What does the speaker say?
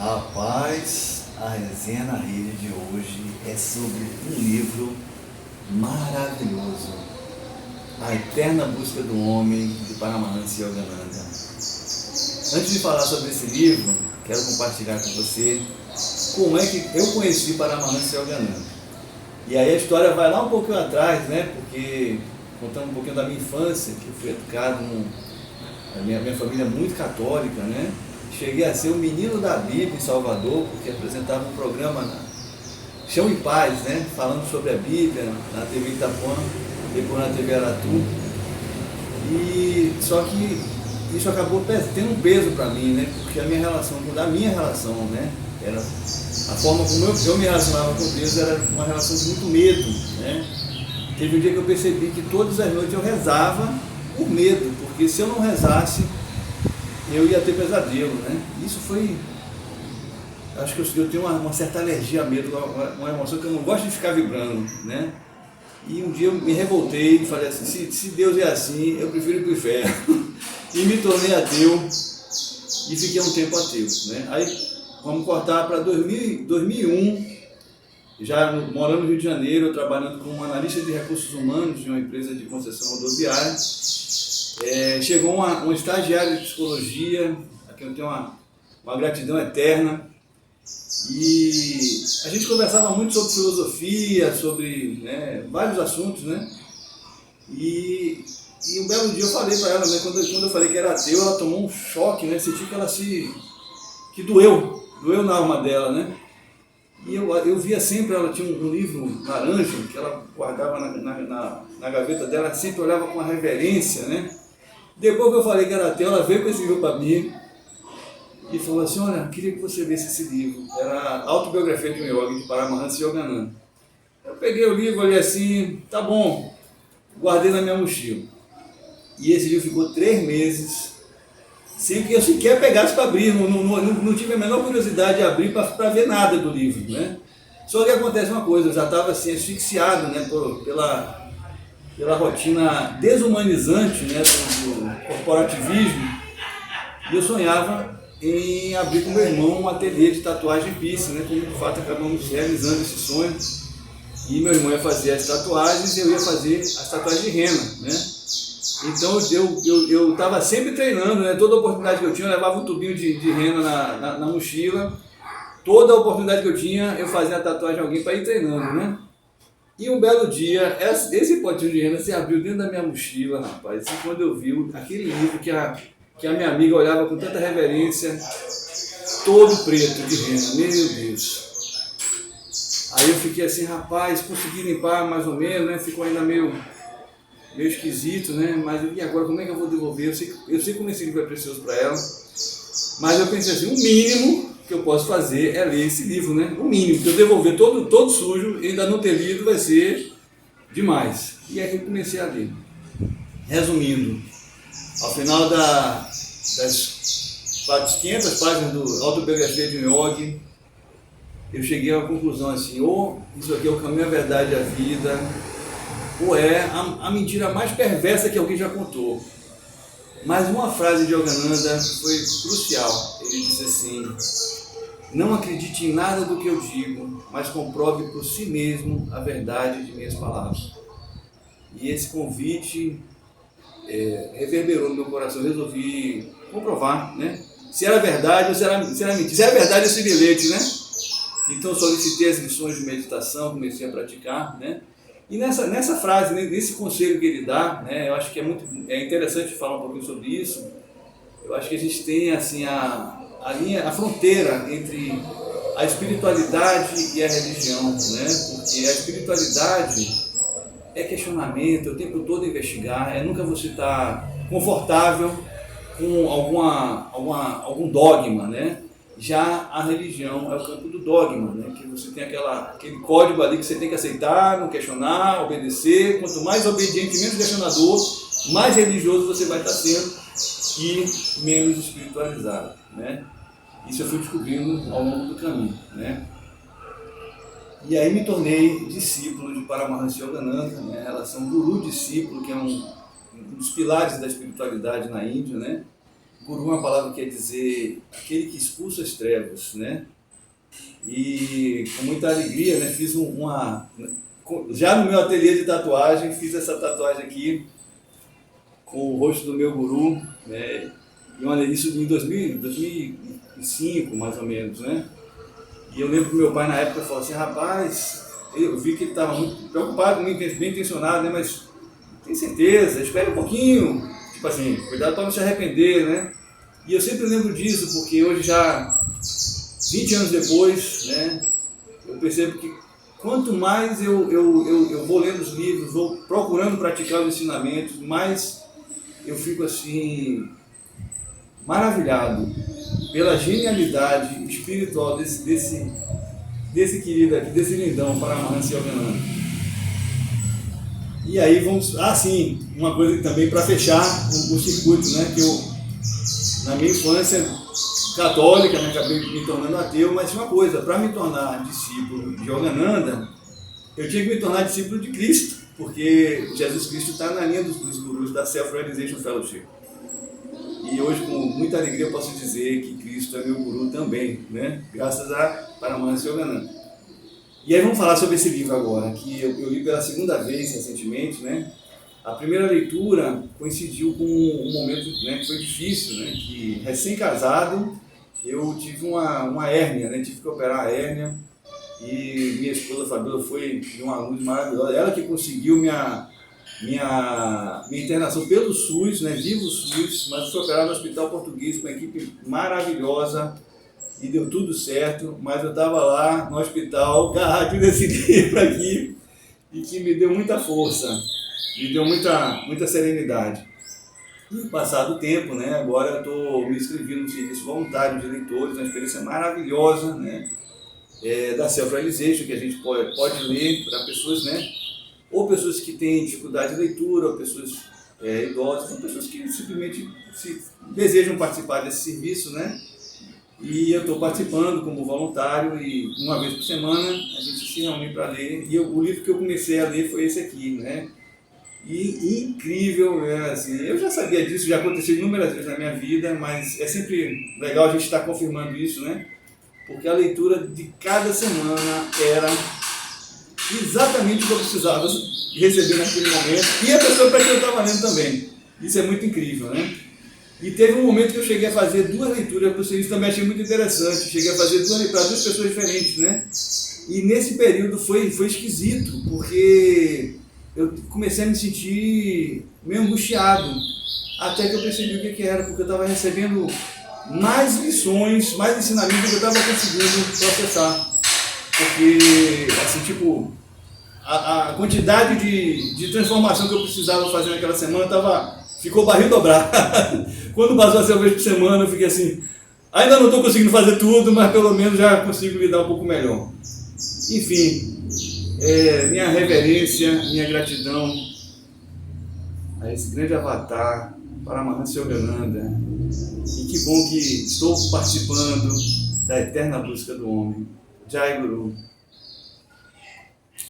Rapaz, a resenha na rede de hoje é sobre um livro maravilhoso, A Eterna Busca do Homem, de Paramahansa Yogananda. Antes de falar sobre esse livro, quero compartilhar com você como é que eu conheci Paramahansa Yogananda. E aí a história vai lá um pouquinho atrás, né? Porque contando um pouquinho da minha infância, que eu fui educado a minha família é muito católica, né? Cheguei a ser o menino da Bíblia em Salvador, porque apresentava um programa na Chão e Paz, né? Falando sobre a Bíblia, na TV Itapuã, depois na TV Aratu. E só que isso acabou tendo um peso para mim, né? Porque a minha relação, né? Era a forma como eu me relacionava com Deus era uma relação de muito medo, né? Teve um dia que eu percebi que todas as noites eu rezava por medo, porque se eu não rezasse, eu ia ter pesadelo, né? Isso foi... Acho que eu tenho uma certa alergia a medo, uma emoção que eu não gosto de ficar vibrando, né? E um dia eu me revoltei e falei assim, se Deus é assim, eu prefiro ir para o inferno. E me tornei ateu e fiquei um tempo ateu, né? Aí vamos cortar para 2001, já morando no Rio de Janeiro, trabalhando como analista de recursos humanos de uma empresa de concessão rodoviária. Chegou uma estagiária de psicologia, a quem eu tenho uma gratidão eterna, e a gente conversava muito sobre filosofia, sobre vários assuntos, né? E um belo dia eu falei para ela, né, quando eu falei que era ateu, ela tomou um choque, né? Senti que ela que doeu na alma dela, né? E eu via sempre, ela tinha um livro laranja que ela guardava na gaveta dela, sempre olhava com uma reverência, né? Depois que eu falei que era ateu, ela veio com esse livro para mim e falou assim, olha, queria que você visse esse livro. Era a Autobiografia de um Yogi, de Paramahansa Yogananda. Eu peguei o livro, olhei assim, tá bom, guardei na minha mochila. E esse livro ficou 3 meses, sem que eu sequer pegasse para abrir, não tive a menor curiosidade de abrir para ver nada do livro, né? Só que acontece uma coisa, eu já estava assim, asfixiado, né, pela rotina desumanizante, né, do corporativismo, e eu sonhava em abrir com meu irmão um ateliê de tatuagem e piercing, né, como de fato acabamos realizando esse sonho, e meu irmão ia fazer as tatuagens e eu ia fazer as tatuagens de rena, né. Então eu estava sempre treinando, né, toda oportunidade que eu tinha eu levava um tubinho de rena na mochila, toda oportunidade que eu tinha eu fazia a tatuagem de alguém para ir treinando, né. E um belo dia, esse potinho de rena se abriu dentro da minha mochila, rapaz. E quando eu vi aquele livro que a minha amiga olhava com tanta reverência, todo preto de rena, meu Deus. Aí eu fiquei assim, rapaz, consegui limpar mais ou menos, né? Ficou ainda meio esquisito, né? Mas e agora, como é que eu vou devolver? Eu sei como esse livro é precioso para ela, mas eu pensei assim, o mínimo que eu posso fazer é ler esse livro, né? O mínimo, porque eu devolver todo sujo e ainda não ter lido vai ser demais. E aí eu comecei a ler. Resumindo, ao final das 500 páginas do Autobiografia de um Yogi, eu cheguei a uma conclusão assim, ou isso aqui é o caminho, a verdade e a vida, ou é a mentira mais perversa que alguém já contou. Mas uma frase de Yogananda foi crucial. Ele disse assim, não acredite em nada do que eu digo, mas comprove por si mesmo a verdade de minhas palavras. E esse convite reverberou no meu coração. Eu resolvi comprovar, né? Se era verdade ou se era mentira. Se era verdade, esse bilhete, né? Então solicitei as lições de meditação, comecei a praticar, né? E nessa frase, nesse conselho que ele dá, né, eu acho que é interessante falar um pouquinho sobre isso. Eu acho que a gente tem assim a fronteira entre a espiritualidade e a religião, né? Porque a espiritualidade é questionamento, é o tempo todo investigar, nunca você estar confortável com algum dogma, né? Já a religião é o campo do dogma, né? Que você tem aquele código ali que você tem que aceitar, não questionar, obedecer. Quanto mais obediente, menos questionador, mais religioso você vai estar sendo e menos espiritualizado, né? Isso eu fui descobrindo ao longo do caminho, né? E aí me tornei discípulo de Paramahansa Yogananda, né? A relação guru-discípulo, que é um dos pilares da espiritualidade na Índia, né? Guru é uma palavra que quer dizer aquele que expulsa as trevas, né? E com muita alegria, né, fiz já no meu ateliê de tatuagem, fiz essa tatuagem aqui com o rosto do meu guru, né? Isso em 2005, mais ou menos, né? E eu lembro que meu pai na época falou assim, rapaz, eu vi que ele estava muito preocupado comigo, bem intencionado, né? Mas tem certeza, espere um pouquinho, tipo assim, cuidado para não se arrepender, né? E eu sempre lembro disso, porque hoje já 20 anos depois, né, eu percebo que quanto mais eu vou lendo os livros, vou procurando praticar os ensinamentos, mais eu fico assim, maravilhado pela genialidade espiritual desse querido aqui, desse lindão, Paramahansa Yogananda. E aí vamos, sim, uma coisa também para fechar o circuito, né, que eu, na minha infância católica, né, acabei me tornando ateu, mas uma coisa, para me tornar discípulo de Yogananda, eu tinha que me tornar discípulo de Cristo, porque Jesus Cristo está na linha dos gurus da Self-Realization Fellowship. E hoje, com muita alegria, eu posso dizer que Cristo é meu guru também, né? Graças a Paramahansa Yogananda. E aí vamos falar sobre esse livro agora, que eu li pela segunda vez recentemente, né? A primeira leitura coincidiu com um momento, né, que foi difícil, né? Que recém-casado, eu tive uma hérnia, né? Tive que operar a hérnia e minha esposa Fabiola foi de uma luz maravilhosa. Ela que conseguiu minha internação pelo SUS, né? Vivo SUS, mas foi operado no Hospital Português com uma equipe maravilhosa e deu tudo certo. Mas eu estava lá no hospital, agarrado nesse livro aqui e que me deu muita força, me deu muita serenidade. E passado o tempo, né, agora eu estou me inscrevendo no serviço voluntário de leitores, uma experiência maravilhosa, né, da Self-Realization, que a gente pode ler para pessoas, né, ou pessoas que têm dificuldade de leitura, ou pessoas idosas, ou pessoas que simplesmente desejam participar desse serviço, né. E eu estou participando como voluntário e uma vez por semana a gente se reúne para ler. E o livro que eu comecei a ler foi esse aqui, né? E incrível, né? Assim, eu já sabia disso, já aconteceu inúmeras vezes na minha vida, mas é sempre legal a gente estar confirmando isso, né? Porque a leitura de cada semana era exatamente o que eu precisava receber naquele momento e a pessoa para quem eu estava lendo também. Isso é muito incrível, né? E teve um momento que eu cheguei a fazer 2 leituras, porque isso também achei muito interessante. Cheguei a fazer 2 leituras para 2 pessoas diferentes, né? E nesse período foi esquisito, porque eu comecei a me sentir meio angustiado, até que eu percebi o que era, porque eu estava recebendo mais lições, mais ensinamentos do que eu estava conseguindo processar. Porque, assim, tipo, a quantidade de transformação que eu precisava fazer naquela semana ficou barril dobrado. Quando passou a ser uma vez por semana, eu fiquei assim, ainda não estou conseguindo fazer tudo, mas pelo menos já consigo lidar um pouco melhor. Enfim, minha reverência, minha gratidão a esse grande avatar, Paramahansa Yogananda. E que bom que estou participando da eterna busca do homem. Jai Guru.